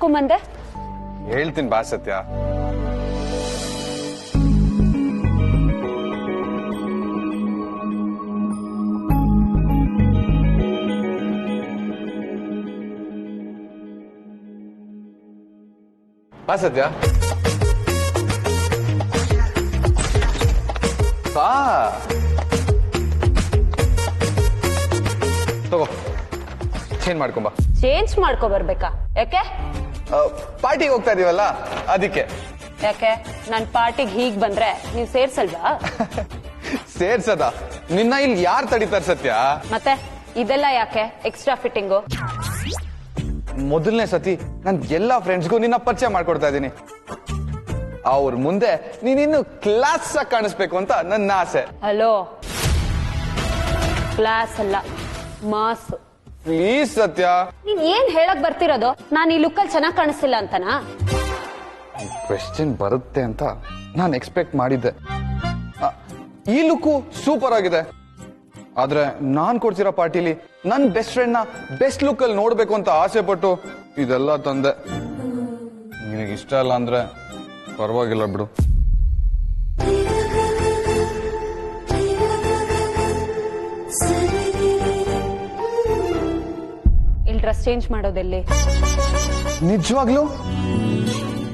ಕರ್ಕೊಂಬಂದೆ? ಹೇಳ್ತೀನಿ ಬಾ ಸತ್ಯ. ಬಾ ಸತ್ಯ, ಬಾ. ತಗೋ, ಚೇಂಜ್ ಮಾಡ್ಕೊಂಬಾ. ಚೇಂಜ್ ಮಾಡ್ಕೊ ಬರ್ಬೇಕಾ? ಯಾಕೆ? ಪಾರ್ಟಿಗೆ ಹೋಗ್ತಾ ಇದೀವಲ್ಲ ಅದಕ್ಕೆ. ಯಾಕೆ ನನ್ ಪಾರ್ಟಿಗೆ ಹೀಗ್ ಬಂದ್ರೆ ನೀವ್ ಸೇರ್ಸಲ್ವಾ? ಸೇರ್ಸದ ನಿನ್ನ ಇಲ್ಲಿ ಯಾರು ತಡಿತಾರ ಸತ್ಯ? ಮತ್ತೆ ಇದೆಲ್ಲ ಯಾಕೆ ಎಕ್ಸ್ಟ್ರಾ ಫಿಟ್ಟಿಂಗು? ಮೊದಲನೇ ಸತಿ ನನ್ ಎಲ್ಲಾ ಫ್ರೆಂಡ್ಸ್ಗೂ ನಿನ್ನ ಪರಿಚಯ ಮಾಡ್ಕೊಡ್ತಾ ಇದೀನಿ. ಅವ್ರ ಮುಂದೆ ನೀನಿನ್ನು ಕ್ಲಾಸ್ ಆಗಿ ಕಾಣಿಸ್ಬೇಕು ಅಂತ ನನ್ನ ಆಸೆ. ಹಲೋ, ಕ್ಲಾಸ್ ಅಲ್ಲ, ಮಾಸ್. ಪ್ಲೀಸ್ ಸತ್ಯ. ನೀನ್ ಏನ್ ಹೇಳಕ್ ಬರ್ತಿರೋದು? ನಾನ್ ಈ ಲುಕ್ಕಲ್ಲಿ ಚೆನ್ನಾಗ್ ಕಾಣಿಸ್ತಿಲ್ಲ ಅಂತನಾ? ಕ್ವೆಶ್ಚನ್ ಬರುತ್ತೆ ಅಂತ ನಾನು ಎಕ್ಸ್ಪೆಕ್ಟ್ ಮಾಡಿದ್ದೆ. ಈ ಲುಕ್ಕು ಸೂಪರ್ ಆಗಿದೆ. ಆದ್ರೆ ನಾನ್ ಕೊಡ್ತಿರೋ ಪಾರ್ಟಿಲಿ ನನ್ ಬೆಸ್ಟ್ ಫ್ರೆಂಡ್ ನ ಬೆಸ್ಟ್ ಲುಕ್ ಅಲ್ಲಿ ನೋಡ್ಬೇಕು ಅಂತ ಆಸೆ ಪಟ್ಟು ಇದೆಲ್ಲ ತಂದೆ. ನಿನಗೆ ಇಷ್ಟ ಇಲ್ಲ ಅಂದ್ರೆ ಪರವಾಗಿಲ್ಲ ಬಿಡು. ಇಲ್ಲಿ ಡ್ರೆಸ್ ಚೇಂಜ್ ಮಾಡೋದೆಲ್ಲಿ? ನಿಜವಾಗ್ಲೂ?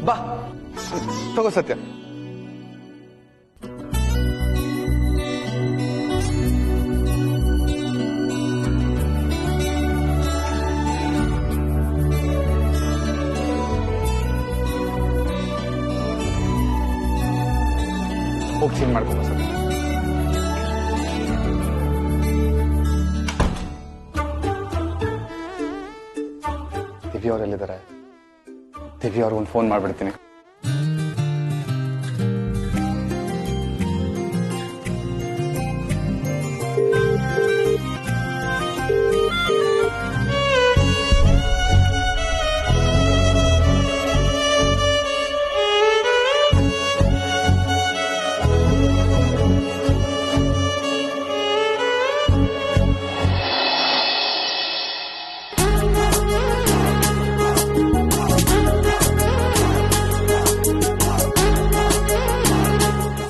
ಬಾ ತಗೋ ಸತ್ಯ. ಹೋಗಿ ಚೇಂಜ್ ಮಾಡ್ಕೊ ಸರ್. ದಿವ್ಯ ಅವರೆಲ್ಲಿದ್ದಾರೆ? ದಿವ್ಯ ಅವ್ರಿಗೊಂದು ಫೋನ್ ಮಾಡ್ಬಿಡ್ತೀನಿ.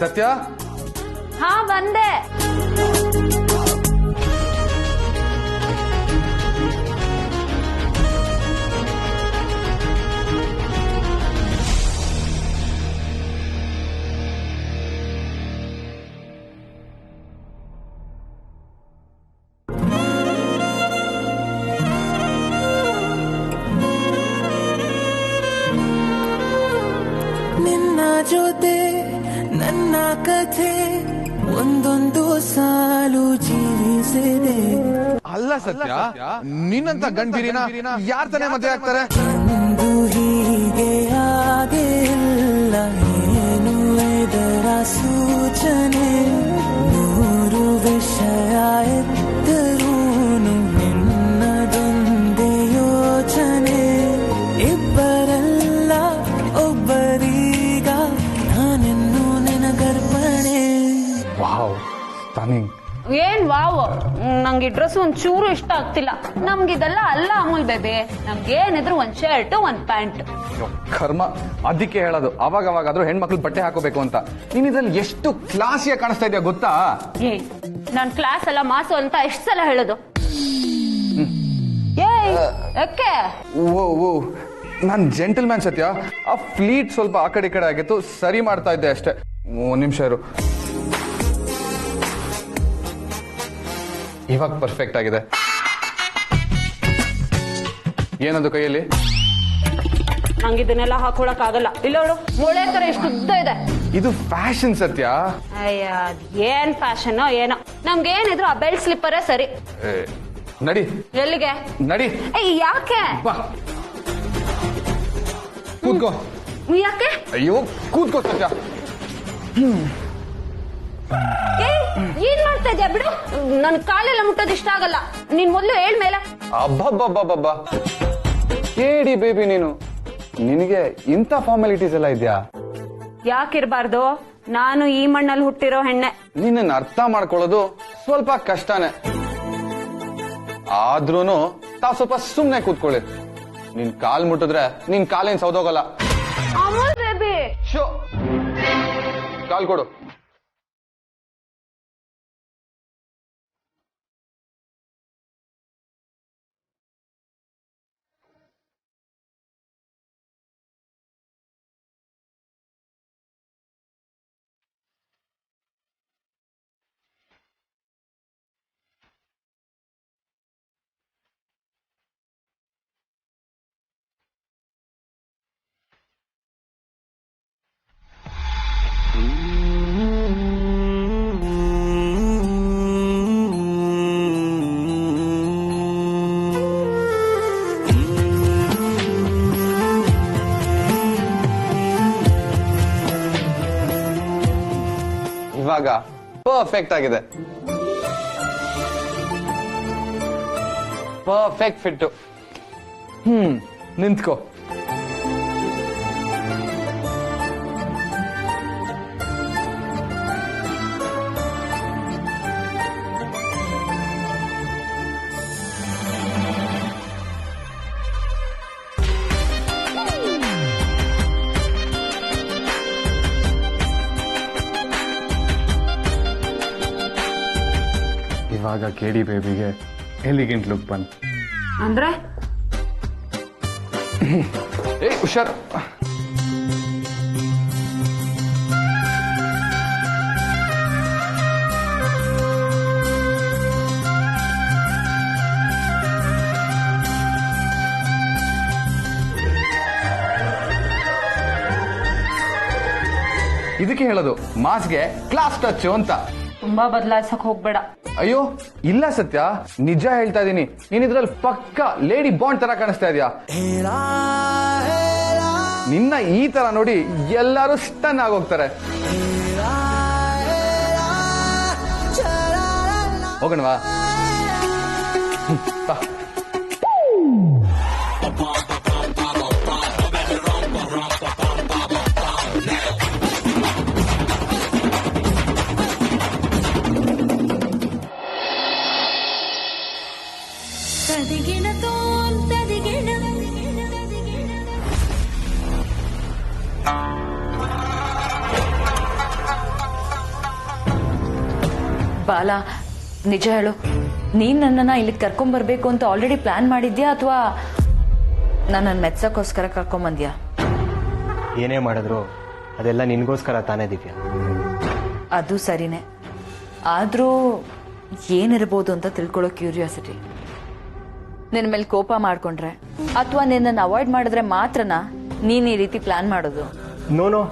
ಸತ್ಯ, ಹಾ ಬಂದೆ. ನಿನ್ನ ಜೊತೆ ನನ್ನ ಕಥೆ ಒಂದೊಂದು ಸಾಲು ಜೀವಿಸಿದೆ. ಅಲ್ಲ ಸತ್ಯ, ನಿನ್ನಂತ ಗಂಡೀರಿನ ಯಾರ್ ತಾನೇ ಮದುವೆ ಆಗ್ತಾರೆ? ಒಂದು ಹೀಗೆ ಆಗಿಲ್ಲ, ಏನು ಇದರ ಸೂಚನೆ? ನೂರು ವಿಷಯ ಎತ್ತರೂನು ನಿನ್ನದೊಂದೇ ಯೋಚನೆ. ಇಬ್ಬರಲ್ಲ ಒಬ್ಬರೀಗ ನಾನೆನ್ನು ನಿನಗರ್ಪಣೆ. Wow, stunning. ಏನ್ ವಾವ್, ನಂಗೆ ಈ ಡ್ರೆಸ್ ಒಂದ್ ಚೂರು ಇಷ್ಟ ಆಗ್ತಿಲ್ಲ. ನಮ್ಗಿದೆಲ್ಲ ಅಲ್ಲ ಅಮೂಲ್ ಬೇಬಿ, ನಮ್ಗೇನಿದ್ರು ಒಂದ್ ಶರ್ಟ್ ಒಂದ್ ಪ್ಯಾಂಟ್. ಕರ್ಮ, ಅದಕ್ಕೆ ಹೇಳೋದು ಅವಾಗ ಅವಾಗಾದ್ರೂ ಹೆಣ್ಮಕ್ಳು ಬಟ್ಟೆ ಹಾಕೋಬೇಕು ಅಂತ. ನೀನ್ ಇದ್ರಲ್ಲಿ ಎಷ್ಟು ಕ್ಲಾಸಿಯಾಗಿ ಕಾಣಿಸ್ತಾ ಇದೆಯಾ ಗೊತ್ತಾ? ಏ, ನಾನ್ ಕ್ಲಾಸ್ ಎಲ್ಲ ಮಾಸು ಅಂತ ಎಷ್ಟ್ ಸಲ ಹೇಳೋದು? ಏಯ್, ಯಾಕೆ? ಓ, ನಾನ್ ಜೆಂಟಲ್ ಮ್ಯಾನ್ ಸತ್ಯ. ಆ ಫ್ಲೀಟ್ ಸ್ವಲ್ಪ ಆ ಕಡೆ ಈ ಕಡೆ ಆಗಿತ್ತು, ಸರಿ ಮಾಡ್ತಾ ಇದ್ದೆ ಅಷ್ಟೇ. ಒಂದ್ ನಿಮಿಷ ಇರು. ಇವಾಗ ಪರ್ಫೆಕ್ಟ್ ಆಗಿದೆ. ಏನದು ಕೈಯಲ್ಲಿ? ನಂಗೆ ಇದನ್ನೆಲ್ಲ ಹಾಕೊಳಕ್ ಆಗಲ್ಲ. ಇಲ್ಲ ನೋಡು, ಮೊಳೆ ತರ ಎಷ್ಟು ಉದ್ದ ಇದೆ. ಇದು ಫ್ಯಾಷನ್ ಸತ್ಯ. ಅಯ್ಯ, ಏನ್ ಫ್ಯಾಷನ್ ಏನೋ. ನಮ್ಗೇನಿದ್ರು ಆ ಬೆಲ್ಟ್ ಸ್ಲಿಪ್ಪರೇ ಸರಿ. ನಡಿ. ಎಲ್ಲಿಗೆ? ನಡಿ. ಯಾಕೆ? ಬಾ, ಕೂತ್ಕೋ. ಯಾಕೆ? ಅಯ್ಯೋ, ಕೂತ್ಕೋ ಸತ್ಯ. ಏನ್ ಮಾಡ್ತಾ ಇದ್ಯಾ? ಬಿಡು, ನನ್ ಕಾಲೆಲ್ಲ ಮುಟ್ಟೋದು ಇಷ್ಟ ಆಗಲ್ಲ. ನೀನ್ ಮೊದ್ಲು ಹೇಳ್ಮೇಲೆ. ಅಬ್ಬಬ್ಬಬ್ಬಬ್ಬ, ಏಡಿ ಬೇಬಿ ನೀನು. ನಿನಗೆ ಇಂಥ ಫಾರ್ಮಾಲಿಟೀಸ್ ಎಲ್ಲ ಇದ್ಯಾ? ಯಾಕಿರ್ಬಾರ್ದು? ನಾನು ಈ ಮಣ್ಣಲ್ಲಿ ಹುಟ್ಟಿರೋ ಹೆಣ್ಣೆ. ನಿನ್ನ ಅರ್ಥ ಮಾಡ್ಕೊಳ್ಳೋದು ಸ್ವಲ್ಪ ಕಷ್ಟನೇ. ಆದ್ರೂನು ತಾವ್ ಸ್ವಲ್ಪ ಸುಮ್ನೆ ಕೂತ್ಕೊಳ್ಳಿ. ನಿನ್ ಕಾಲ್ ಮುಟ್ಟಿದ್ರೆ ನಿನ್ ಕಾಲೇನ್ ಸೌದೋಗಲ್ಲ. ಅಮೂಲ್ ಬೇಬಿ, ಶೋ, ಕಾಲ್ ಕೊಡು. ಇವಾಗ ಪರ್ಫೆಕ್ಟ್ ಆಗಿದೆ. Perfect fit. ನಿಂತ್ಕೋ. ಇವಾಗ ಕೇಡಿ ಬೇಬಿಗೆ ಎಲಿಗೆಂಟ್ ಲುಕ್ ಬಂತು. ಅಂದ್ರೆ ಹುಷಾರ್. ಇದಕ್ಕೆ ಹೇಳೋದು ಮಾಸ್ಗೆ ಕ್ಲಾಸ್ ಟಚ್ ಅಂತ. ತುಂಬಾ ಬದಲಾಯಿಸಕ್ ಹೋಗ್ಬೇಡ. ಅಯ್ಯೋ ಇಲ್ಲ ಸತ್ಯ, ನಿಜ ಹೇಳ್ತಾ ಇದೀನಿ. ನೀನ್ ಇದ್ರಲ್ಲಿ ಪಕ್ಕ ಲೇಡಿ ಬಾಂಡ್ ತರ ಕಾಣಿಸ್ತಾ ಇದೀಯಾ. ನಿನ್ನ ಈ ತರ ನೋಡಿ ಎಲ್ಲರೂ ಸ್ಟನ್ ಆಗೋಗ್ತಾರೆ. ಹೋಗೋಣವಾ? ಬಾಲ, ನಿಜ ಹೇಳು, ನೀನ್ ನನ್ನನ್ನ ಇಲ್ಲಿಗೆ ಕರ್ಕೊಂಡ್ಬರ್ಬೇಕು ಅಂತ ಆಲ್ರೆಡಿ ಪ್ಲಾನ್ ಮಾಡಿದ್ಯಾ ಅಥವಾ ನನ್ನನ್ನು ಮೆಚ್ಚಕ್ಕೋಸ್ಕರ ಕರ್ಕೊಂಬಂದ್ಯಾ? ಏನೇ ಮಾಡಿದ್ರು ಅದೆಲ್ಲ ನಿನ್ಗೋಸ್ಕರ ತಾನೇ ದಿವ್ಯಾ. ಅದು ಸರಿನೇ, ಆದ್ರೂ ಏನಿರ್ಬೋದು ಅಂತ ತಿಳ್ಕೊಳ್ಳೋ ಕ್ಯೂರಿಯಾಸಿಟಿ. ನಿನ್ನ ಮೇಲೆ ಕೋಪ ಮಾಡ್ಕೊಂಡ್ರೆ ಅಥವಾ ನಿನ್ನನ್ನು ಅವಾಯ್ಡ್ ಮಾಡಿದ್ರೆ ಮಾತ್ರನಾ ನೀನ್ ಈ ರೀತಿ ಪ್ಲಾನ್ ಮಾಡೋದು? ನೋನೋ,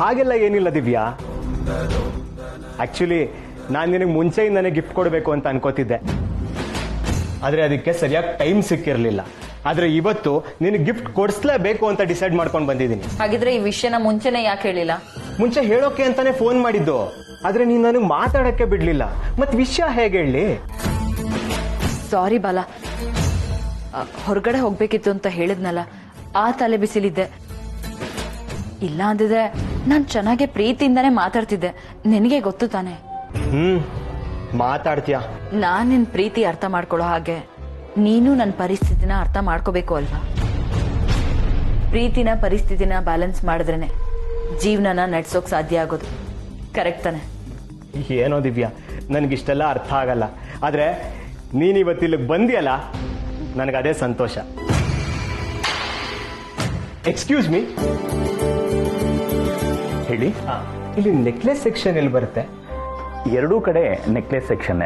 ಹಾಗೆಲ್ಲ ಏನಿಲ್ಲ ದಿವ್ಯಾ. ಆಕ್ಚುಲಿ ನಾನು ನಿನಗೆ ಮುಂಚೆಯಿಂದನೇ ಗಿಫ್ಟ್ ಕೊಡಬೇಕು ಅಂತ ಅನ್ಕೋತಿದ್ದೆ, ಆದ್ರೆ ಅದಕ್ಕೆ ಸರಿಯಾಗಿ ಟೈಮ್ ಸಿಕ್ಕಿರ್ಲಿಲ್ಲ. ಆದ್ರೆ ಇವತ್ತು ನಿನಗೆ ಗಿಫ್ಟ್ ಕೊಡಿಸ್ಲೇಬೇಕು ಅಂತ ಡಿಸೈಡ್ ಮಾಡ್ಕೊಂಡು ಬಂದಿದ್ದೀನಿ. ಹಾಗಿದ್ರೆ ಈ ವಿಷಯನ ಮುಂಚೆನೆ ಯಾಕೆ ಹೇಳಿಲ್ಲ? ಮುಂಚೆ ಹೇಳೋಕೆ ಅಂತಾನೆ ಫೋನ್ ಮಾಡಿದ್ದು, ಆದ್ರೆ ನೀನ್ ನನಗೆ ಮಾತಾಡಕ್ಕೆ ಬಿಡ್ಲಿಲ್ಲ. ಮತ್ ವಿಷಯ ಹೇಗೆ ಹೇಳಿ? ಸಾರಿ ಬಾಲ, ಹೊರಗಡೆ ಹೋಗ್ಬೇಕಿತ್ತು ಅಂತ ಹೇಳಿದ್ನಲ್ಲ, ಆ ತಲೆ ಬಿಸಿಲಿದ್ದೆ. ಇಲ್ಲ ಅಂದಿದ್ರೆ ನಾನ್ ಚೆನ್ನಾಗೆ ಪ್ರೀತಿಯಿಂದಾನೇ ಮಾತಾಡ್ತಿದ್ದೆ. ನಿನಗೆ ಗೊತ್ತು ತಾನೆ. ಮಾತಾಡ್ತೀಯ? ನಾನ್ ನಿನ್ ಪ್ರೀತಿ ಅರ್ಥ ಮಾಡ್ಕೊಳ್ಳೋ ಹಾಗೆ ನೀನು ನನ್ನ ಪರಿಸ್ಥಿತಿನ ಅರ್ಥ ಮಾಡ್ಕೋಬೇಕು ಅಲ್ವಾ? ಪ್ರೀತಿನ ಪರಿಸ್ಥಿತಿನ ಬ್ಯಾಲೆನ್ಸ್ ಮಾಡಿದ್ರೇನೆ ಜೀವನನ ನಡ್ಸೋಕ್ ಸಾಧ್ಯ ಆಗೋದು. ಕರೆಕ್ಟ್ ತಾನೆ? ಏನೋ ದಿವ್ಯಾ, ನನ್ಗಿಷ್ಟೆಲ್ಲ ಅರ್ಥ ಆಗಲ್ಲ. ಆದ್ರೆ ನೀನ್ ಇವತ್ತಿಲ್ಲಿಗೆ ಬಂದಿಯಲ್ಲ, ನನಗದೇ ಸಂತೋಷ. ಎಕ್ಸ್ಕ್ಯೂಸ್ ಮೀ, ಹೇಳಿ. ಇಲ್ಲಿ ನೆಕ್ಲೆಸ್ ಸೆಕ್ಷನ್ ಎಲ್ಲಿ ಬರುತ್ತೆ? ಎರಡೂ ಕಡೆ necklace section.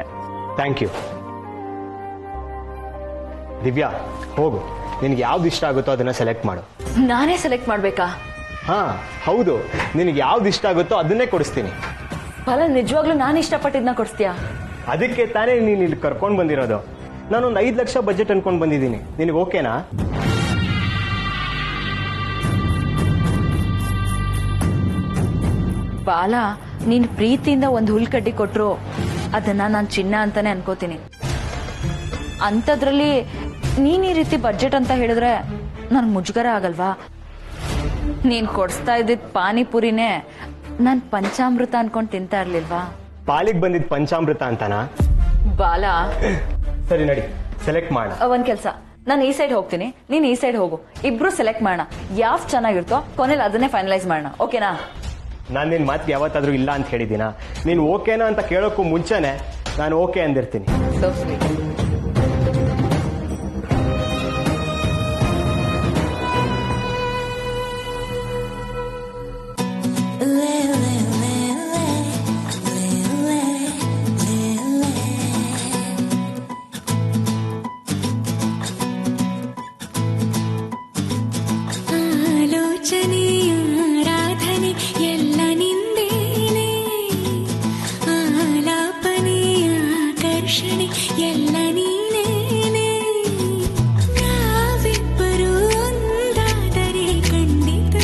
Thank you. Divya, ಹೋಗು, ನಿನ್ಗೆ ಯಾವ್ದು ಇಷ್ಟ ಆಗುತ್ತೋ ಅದನ್ನ ಸೆಲೆಕ್ಟ್ ಮಾಡು. ನಾನೇ ಸೆಲೆಕ್ಟ್ ಮಾಡ್ಬೇಕಾ? ಹಾ ಹೌದು, ನಿನಗೆ ಯಾವ್ದು ಇಷ್ಟ ಆಗುತ್ತೋ ಅದನ್ನೇ ಕೊಡಿಸ್ತೀನಿ. ಫಲ ನಿಜವಾಗ್ಲೂ ನಾನು ಇಷ್ಟಪಟ್ಟಿದ್ನ ಕೊಡಿಸ್ತೀಯಾ? ಅದಕ್ಕೆ ತಾನೇ ನೀನು ಇಲ್ಲಿ ಕರ್ಕೊಂಡು ಬಂದಿರೋದು. ನಾನೊಂದು 5 ಲಕ್ಷ ಬಜೆಟ್ ಅನ್ಕೊಂಡು ಬಂದಿದ್ದೀನಿ. ನಿನಗೆ ಓಕೆನಾ? ಬಾಲ, ನೀನ್ ಪ್ರೀತಿಯಿಂದ ಒಂದು ಹುಲ್ಕಡ್ಡಿ ಕೊಟ್ರು ಅದನ್ನ ನಾನು ಚಿನ್ನ ಅಂತಾನೆ ಅನ್ಕೋತೀನಿ. ಅಂಥದ್ರಲ್ಲಿ ನೀನ್ ಈ ರೀತಿ ಬಜೆಟ್ ಅಂತ ಹೇಳಿದ್ರೆ ನನ್ ಮುಜುಗರ ಆಗಲ್ವಾ? ನೀನ್ ಕೊಡಿಸ್ತಾ ಇದ್ದಿದ್ ಪಾನಿಪುರಿನೇ ನಾನ್ ಪಂಚಾಮೃತ ಅನ್ಕೊಂಡ್ ತಿಂತಾ ಇರ್ಲಿಲ್ವಾ? ಪಾಲಿಗೆ ಬಂದಿದ್ ಪಂಚಾಮೃತ ಅಂತಾನಾ? ಬಾಲ, ಸರಿ ನಡಿ, ಸೆಲೆಕ್ಟ್ ಮಾಡ. ಒಂದ್ ಕೆಲ್ಸ, ನಾನು ಈ ಸೈಡ್ ಹೋಗ್ತೀನಿ, ನೀನ್ ಈ ಸೈಡ್ ಹೋಗು. ಇಬ್ರು ಸೆಲೆಕ್ಟ್ ಮಾಡೋಣ, ಯಾವ್ದು ಚೆನ್ನಾಗಿರ್ತೋ ಕೊನೆಯಲ್ಲಿ ಅದನ್ನೇ ಫೈನಲೈಸ್ ಮಾಡೋಣ. ಓಕೆನಾ? ನಾನು ನಿನ್ನ ಮಾತಿಗೆ ಯಾವತ್ತಾದ್ರೂ ಇಲ್ಲ ಅಂತ ಹೇಳಿದ್ದೀನ? ನೀನು ಓಕೆನಾ ಅಂತ ಕೇಳೋಕ್ಕೂ ಮುಂಚೆನೆ ನಾನು ಓಕೆ ಅಂದಿರ್ತೀನಿ. So sweet. ಆಲೋಚನೆಯ ಆರಾಧನೆ ಎಲ್ಲ ನಿಂದೇನೆ, ಆಲಾಪನೆಯ ಆಕರ್ಷಣೆ ಎಲ್ಲ ನೀನೇನೆ. ನಾವಿಬ್ಬರು ಒಂದಾದರೆ ಖಂಡಿತ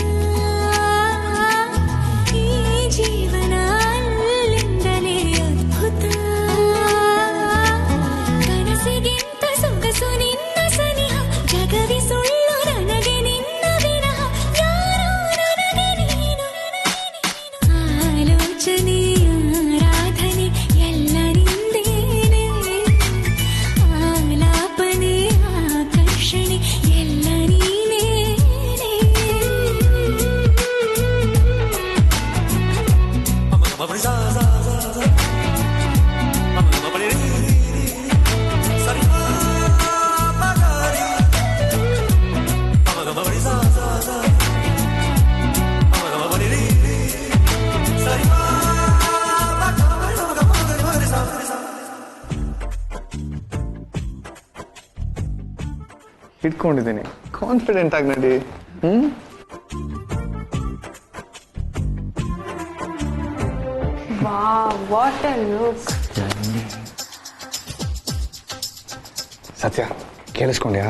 ಈ ಜೀವನ ಅಲ್ಲಿಂದಲೇ ಅದ್ಭುತ. ಕನಸಿಗಿಂತ ಸೊಗಸು ನಿನ್ನ ಸನಿಹ, ಜಗವಿ ಸುಳ್ಳು ನನಗೆ ನಿನ್ನ ವಿನಃ. ಯಾರೋ ನನಗೆ ನೀನು, ಆಲೋಚನೆಯ ಆರಾಧನೆ ಎಲ್ಲ ನಿಂದೇನೆ, ಆಲಾಪನೆ ಆಕರ್ಷಣೆ ಎಲ್ಲ ನೀನೇನೆ. ಇಟ್ಕೊಂಡಿದ್ದೀನಿ, ಕಾನ್ಫಿಡೆಂಟ್ ಆಗಿ ನಡಿ. What A look. ಸತ್ಯ, ಕೇಳಿಸ್ಕೊಂಡ್ಯಾ?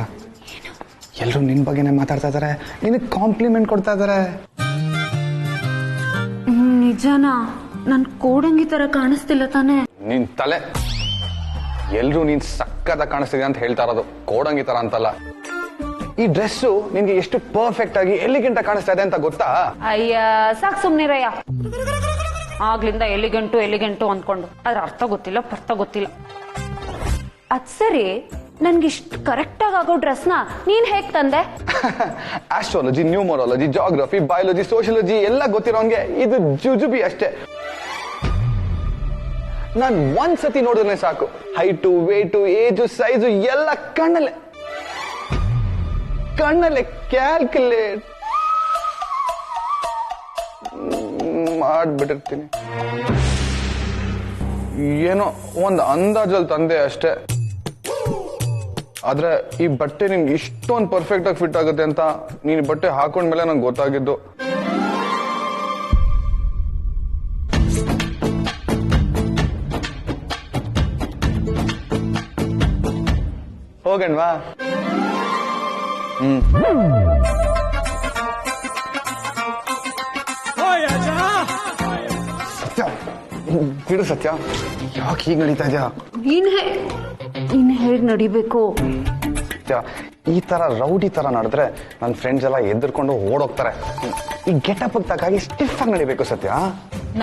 ಎಲ್ರು ನಿನ್ ಬಗ್ಗೆನೇ ಮಾತಾಡ್ತಾ ಇದಾರೆ, ನಿನಗೆ ಕಾಂಪ್ಲಿಮೆಂಟ್ ಕೊಡ್ತಾ ಇದಾರೆ. ನಿಜನಾ? ನನ್ ಕೋಡಂಗಿ ತರ ಕಾಣಿಸ್ತಿಲ್ಲ ತಾನೆ? ನಿನ್ ತಲೆ, ಎಲ್ರು ನೀನ್ ಸಕ್ಕದ ಕಾಣಿಸ್ತಿದೆ ಅಂತ ಹೇಳ್ತಾ ಇರೋದು, ಕೋಡಂಗಿ ತರ ಅಂತಲ್ಲ. ಈ ಡ್ರೆಸ್ಸು ನಿನ್ಗೆ ಎಷ್ಟು ಪರ್ಫೆಕ್ಟ್ ಆಗಿ ಎಲ್ಲಿಗೆಂಟ ಕಾಣಿಸ್ತಾ ಇದೆ ಅಂತ ಗೊತ್ತಾ? ಅಯ್ಯ ಸಾಕ್ ಸುಮ್ನಿರಯ್ಯ. ಆಗ್ಲಿಂದ ಎಲಿಗೆಂಟು ಅಂದ್ಕೊಂಡು ಅದ್ರ ಅರ್ಥ ಗೊತ್ತಿಲ್ಲ, ಪರ್ಥ ಗೊತ್ತಿಲ್ಲ. ಅದ್ ಸರಿ, ನನ್ಗಿಷ್ಟು ಕರೆಕ್ಟ್ ಆಗಿ ಆಗೋ ಡ್ರೆಸ್ನ ನೀನ್ ಹೇಗ್ ತಂದೆ? Astrology, numerology, geography, biology, sociology ಎಲ್ಲ ಗೊತ್ತಿರೋಂಗೆ ಇದು ಜುಜುಬಿ ಅಷ್ಟೇ. ನಾನ್ ಒಂದ್ಸತಿ ನೋಡಿದ್ರೆ ಸಾಕು, ಹೈಟು, ವೇಟು, ಏಜು, ಸೈಜು ಎಲ್ಲ ಕಣ್ಣಲ್ಲೇ ಕ್ಯಾಲ್ಕುಲೇಟ್ ಮಾಡ್ಬಿಟ್ಟಿರ್ತೀನಿ. ಏನೋ ಒಂದು ಅಂದಾಜಲ್ಲಿ ತಂದೆ ಅಷ್ಟೇ. ಆದ್ರೆ ಈ ಬಟ್ಟೆ ನಿಮ್ಗೆ ಇಷ್ಟೊಂದು ಪರ್ಫೆಕ್ಟ್ ಆಗಿ ಫಿಟ್ ಆಗುತ್ತೆ ಅಂತ ನೀನು ಬಟ್ಟೆ ಹಾಕೊಂಡ್ಮೇಲೆ ನಂಗೆ ಗೊತ್ತಾಗಿದ್ದು. ಹೋಗಣ್ವಾ? ಸತ್ಯ ಬಿಡು, ಸತ್ಯ ಯಾಕೆ ಹೀಗೆ ನಡೀತಾ ಇದೆಯಾ? ನೀನ್ ಹೇಗ್ ನಡಿಬೇಕು? ಈ ತರ ರೌಡಿ ತರ ನಡೆದ್ರೆ ನನ್ನ ಫ್ರೆಂಡ್ಸ್ ಎಲ್ಲ ಎದ್ದುಕೊಂಡು ಓಡೋಗ್ತಾರೆ. ಈ ಗೆಟಪ್ ತಕ್ಕಾಗಿ ಸ್ಟಿಫ್ ಆಗಿ ನಡಿಬೇಕು ಸತ್ಯ.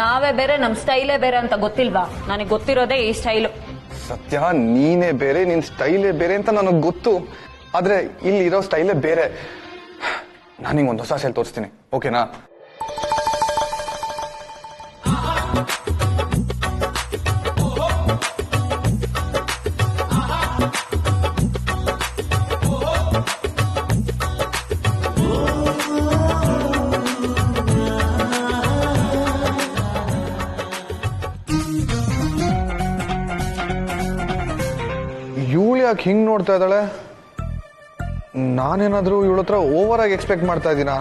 ನಾವೇ ಬೇರೆ, ನಮ್ ಸ್ಟೈಲೇ ಬೇರೆ ಅಂತ ಗೊತ್ತಿಲ್ವಾ? ನನಗೆ ಗೊತ್ತಿರೋದೇ ಈ ಸ್ಟೈಲು. ಸತ್ಯ, ನೀನೇ ಬೇರೆ, ನಿನ್ ಸ್ಟೈಲೇ ಬೇರೆ ಅಂತ ನನಗೆ ಗೊತ್ತು. ಆದ್ರೆ ಇಲ್ಲಿ ಇರೋ ಸ್ಟೈಲೇ ಬೇರೆ. ನಾನು ನಿಂಗೆ ಒಂದು ಹೊಸ ಸ್ಟೈಲ್ ತೋರಿಸ್ತೀನಿ, ಓಕೆನಾ? ಇವಳು ಯಾಕೆ ಹಿಂಗ್ ನೋಡ್ತಾ ಇದ್ದಾಳೆ? ನಾನೇನಾದ್ರೂ ಇವಳ ಹತ್ರ ಓವರ್ ಆಗಿ ಎಕ್ಸ್ಪೆಕ್ಟ್ ಮಾಡ್ತಾ ಇದ್ದೀನಾ?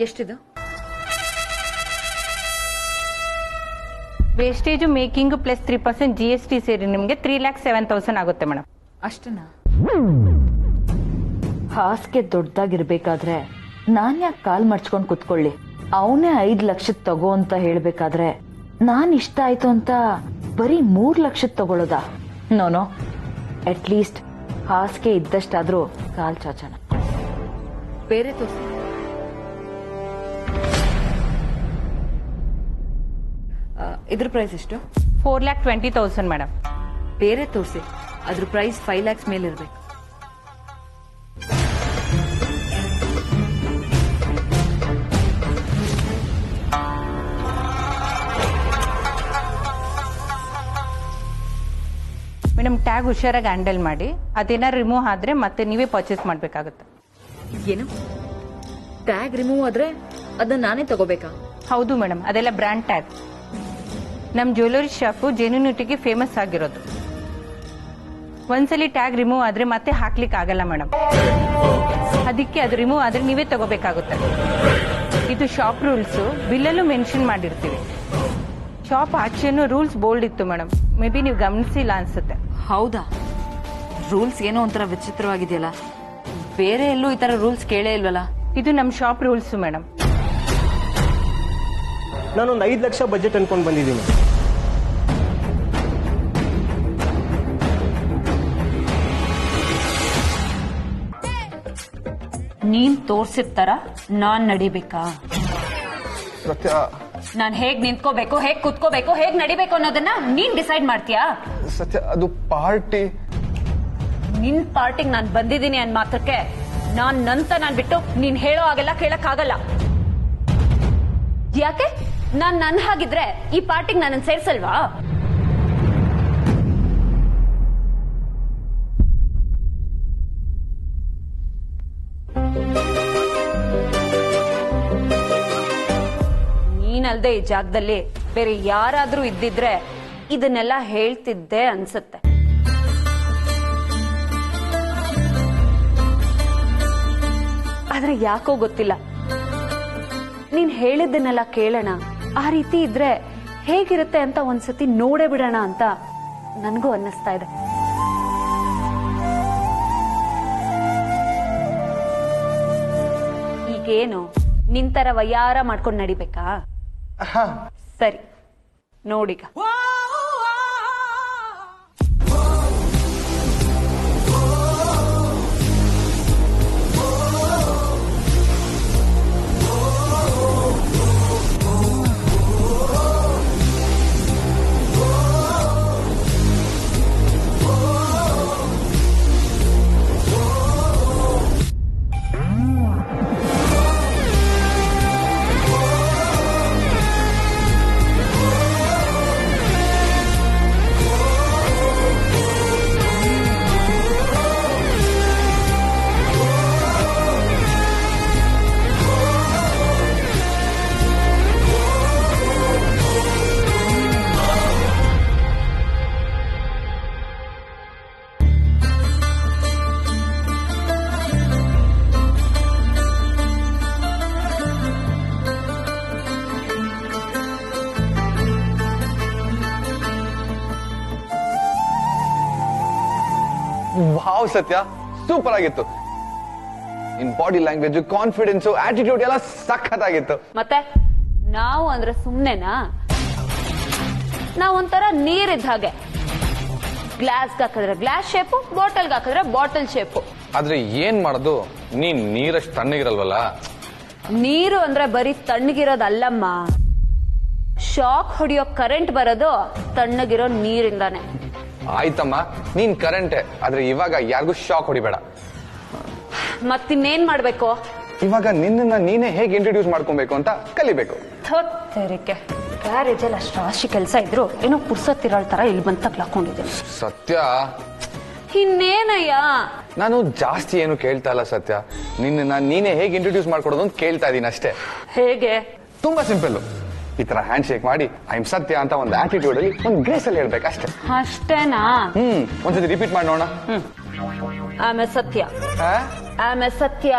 ಎಷ್ಟಿದು? ವೇಸ್ಟೇಜ್ ಮೇಕಿಂಗ್ ಪ್ಲಸ್ 3% GST ಸೇರಿ ನಿಮಗೆ 3,07,000 ಆಗುತ್ತೆ ಮೇಡಮ್. ಅಷ್ಟನಾ? ಹಾಸಿಗೆ ದೊಡ್ಡದಾಗಿರ್ಬೇಕಾದ್ರೆ ನಾನ್ ಯಾಕೆ ಕಾಲ್ ಮರ್ಚ್ಕೊಂಡ್ ಕುತ್ಕೊಳ್ಳಿ? ಅವನೇ 5 ಲಕ್ಷದ ತಗೋ ಅಂತ ಹೇಳ್ಬೇಕಾದ್ರೆ ನಾನ್ ಇಷ್ಟ ಆಯ್ತು ಅಂತ ಬರೀ 3 ಲಕ್ಷದ ತಗೊಳ್ಳೋದಾ? ನೋನೋ, ಅಟ್ ಲೀಸ್ಟ್ ಹಾಸಿಗೆ ಇದ್ದಷ್ಟಾದ್ರೂ ಕಾಲ್ ಚಾಚನ. ಬೇರೆ ತೋರಿಸಿ. ಇದ್ರ ಪ್ರೈಸ್ ಎಷ್ಟು? 4,20,000 ಮೇಡಮ್. ಬೇರೆ ತೋರಿಸಿ, ಅದ್ರ ಪ್ರೈಸ್ 5 lakhs ಮೇಲಿರ್ಬೇಕು. ಮೇಡಮ್ ಟ್ಯಾಗ್ ಹುಷಾರಾಗಿ ಹ್ಯಾಂಡಲ್ ಮಾಡಿ, ಅದೇನಾರು ರಿಮೂವ್ ಆದ್ರೆ ಮತ್ತೆ ನೀವೇ ಪರ್ಚೇಸ್ ಮಾಡ್ಬೇಕಾಗುತ್ತೆ. ಏನು? ಟ್ಯಾಗ್ ರಿಮೂವ್ ಆದ್ರೆ ಅದನ್ನ ನಾನೇ ತಗೋಬೇಕಾ? ಹೌದು ಮೇಡಮ್, ಅದೆಲ್ಲ ಬ್ರ್ಯಾಂಡ್ ಟ್ಯಾಗ್. ನಮ್ ಜ್ಯುವೆಲರಿ ಶಾಪು ಜೆನ್ಯೂನಿಟಿಗೆ ಫೇಮಸ್ ಆಗಿರೋದು. ಒಂದ್ಸಲಿ ಟ್ಯಾಗ್ ರಿಮೂವ್ ಆದ್ರೆ ಮತ್ತೆ ಹಾಕ್ಲಿಕ್ಕೆ ಆಗಲ್ಲ ಮೇಡಮ್. ಅದಕ್ಕೆ ಅದು ರಿಮೂವ್ ಆದ್ರೆ ನೀವೇ ತಗೋಬೇಕಾಗುತ್ತೆ. ಇದು ಶಾಪ್ ರೂಲ್ಸ್, ಬಿಲ್ಲಲ್ಲೂ ಮೆನ್ಷನ್ ಮಾಡಿರ್ತೀವಿ. ಶಾಪ್ ಆಚೆನೂ ರೂಲ್ಸ್ ಬೋಲ್ಡ್ ಇತ್ತು ಮೇಡಮ್, ಮೇ ಬಿ ನೀವು ಗಮನಿಸಿಲ್ಲ ಅನ್ಸುತ್ತೆ. ಹೌದಾ? ರೂಲ್ಸ್ ಏನೋ ಒಂಥರ ವಿಚಿತ್ರವಾಗಿದೆಯಲ್ಲ, ಬೇರೆ ಎಲ್ಲೂ ಈ ತರ ರೂಲ್ಸ್ ಕೇಳೇ ಇಲ್ವಲ್ಲ. ಇದು ನಮ್ ಶಾಪ್ ರೂಲ್ಸ್ ಮೇಡಮ್. ನಾನೊಂದು 5 ಲಕ್ಷ ಬಜೆಟ್ ಅನ್ಕೊಂಡ್ ಬಂದಿದ್ದೀನಿ. ನೀನ್ ತೋರ್ಸಿದ ತರ ನಾನ್ ನಡಿಬೇಕಾ? ಸತ್ಯ, ನಾನ್ ಹೇಗ್ ನಿಂತ್ಕೋಬೇಕು, ಹೇಗ್ ಕುತ್ಕೋಬೇಕು, ಹೇಗ್ ನಡಿಬೇಕು ಅನ್ನೋದನ್ನ ನೀನ್ ಡಿಸೈಡ್ ಮಾಡ್ತೀಯಾ? ಸತ್ಯ, ಅದು ಪಾರ್ಟಿ. ನಿನ್ ಪಾರ್ಟಿಗೆ ನಾನ್ ಬಂದಿದ್ದೀನಿ ಅನ್ ಮಾತ್ರಕ್ಕೆ ನಾನ್ ಬಿಟ್ಟು ನೀನ್ ಹೇಳೋ ಆಗಲ್ಲ, ಕೇಳಕ್ ಆಗಲ್ಲ. ಯಾಕೆ? ನಾನ್ ನನ್ ಹಾಗಿದ್ರೆ ಈ ಪಾರ್ಟಿಗೆ ನನ್ನ ಸೇರ್ಸಲ್ವಾ? ನೀನಲ್ದೆ ಈ ಜಾಗದಲ್ಲಿ ಬೇರೆ ಯಾರಾದ್ರೂ ಇದ್ದಿದ್ರೆ ಇದನ್ನೆಲ್ಲ ಹೇಳ್ತಿದ್ದೆ ಅನ್ಸುತ್ತೆ. ಆದ್ರೆ ಯಾಕೋ ಗೊತ್ತಿಲ್ಲ, ನೀನ್ ಹೇಳಿದ್ದನ್ನೆಲ್ಲ ಕೇಳೋಣ, ಆ ರೀತಿ ಇದ್ರೆ ಹೇಗಿರುತ್ತೆ ಅಂತ ಒಂದ್ಸತಿ ನೋಡೇ ಬಿಡೋಣ ಅಂತ ನನ್ಗೂ ಅನ್ನಿಸ್ತಾ ಇದೆ. ಈಗೇನು ನಿಂತರ ವಯ್ಯಾರ ಮಾಡ್ಕೊಂಡು ನಡಿಬೇಕಾ? ಸರಿ, ನೋಡೀಗ. ವಾವ್ ಸತ್ಯ, ಸೂಪರ್ ಆಗಿತ್ತು. ಇನ್ ಬಾಡಿ ಲ್ಯಾಂಗ್ವೇಜ್, ಕಾನ್ಫಿಡೆನ್ಸ್, ಆಟಿಟ್ಯೂಡ್ ಎಲ್ಲ ಸಖತ್ತಾಗಿತ್ತು. ಮತ್ತೆ ನಾವು ಅಂದ್ರೆ ಸುಮ್ನೆನಾ? ನಾವೊಂಥರ ನೀರಿದ್ದ ಹಾಗೆ. ಗ್ಲಾಸ್ಗೆ ಹಾಕಿದ್ರೆ ಗ್ಲಾಸ್ ಶೇಪು, ಬಾಟಲ್ಗೆ ಹಾಕಿದ್ರೆ ಬಾಟಲ್ ಶೇಪು. ಆದ್ರೆ ಏನ್ ಮಾಡೋದು, ನೀನ್ ನೀರಷ್ಟು ತಣ್ಣಗಿರಲ್ವಲ್ಲ. ನೀರು ಅಂದ್ರೆ ಬರೀ ತಣ್ಣಗಿರೋದಲ್ಲಮ್ಮ, ಶಾಕ್ ಹೊಡಿಯೋ ಕರೆಂಟ್ ಬರೋದು ತಣ್ಣಗಿರೋ ನೀರಿಂದಾನೆ. ಆಯ್ತಮ್ಮ, ನೀನ್ ಕರೆಂಟೆ, ಆದ್ರೆ ಇವಾಗ ಯಾರಿಗೂ ಶಾಕ್ ಹೊಡಿಬೇಡ. ಮತ್ತಿನ್ನೇನ್ ಮಾಡ್ಬೇಕು? ಇವಾಗ ನಿನ್ನ ನೀನೇ ಹೇಗೆ ಇಂಟ್ರೊಡ್ಯೂಸ್ ಮಾಡ್ಕೊಬೇಕು ಅಂತ ಕಲಿಬೇಕು. ತೆರಿಕೆ ಗ್ಯಾರೇಜ್ ಅಲ್ಲಿ ಅಷ್ಟು ರಾಶಿ ಕೆಲಸ ಇದ್ರು ಏನೋ ಪುರ್ಸತ್ತಿರೋ ತರ ಇಲ್ಲಿ ಬಂತ ಹಾಕೊಂಡಿದ್ದೆ. ಸತ್ಯ, ಇನ್ನೇನಯ್ಯ? ನಾನು ಜಾಸ್ತಿ ಏನು ಕೇಳ್ತಾ ಇಲ್ಲ ಸತ್ಯ, ನಿನ್ನ ನೀನೇ ಹೇಗೆ ಇಂಟ್ರೊಡ್ಯೂಸ್ ಮಾಡ್ಕೊಡೋದು ಅಂತ ಕೇಳ್ತಾ ಇದೀನಿ ಅಷ್ಟೇ. ಹೇಗೆ? ತುಂಬಾ ಸಿಂಪಲ್. ಈ ತರ ಹ್ಯಾಂಡ್ ಶೇಕ್ ಮಾಡಿ ಐ ಆಮ್ ಸತ್ಯ ಅಂತ ಒಂದು ಆಟಿಟ್ಯೂಡ್ ಅಲ್ಲಿ ಒಂದು ಗ್ರೇಸ್ ಅಲ್ಲಿ ಹೇಳ್ಬೇಕು ಅಷ್ಟೇ. ಅಷ್ಟೇನಾ? ಒಂದ್ಸತಿ ರಿಪೀಟ್ ಮಾಡಿ ನೋಡೋಣ. ಆಮೆ ಸತ್ಯ, ಆಮೆ ಸತ್ಯ.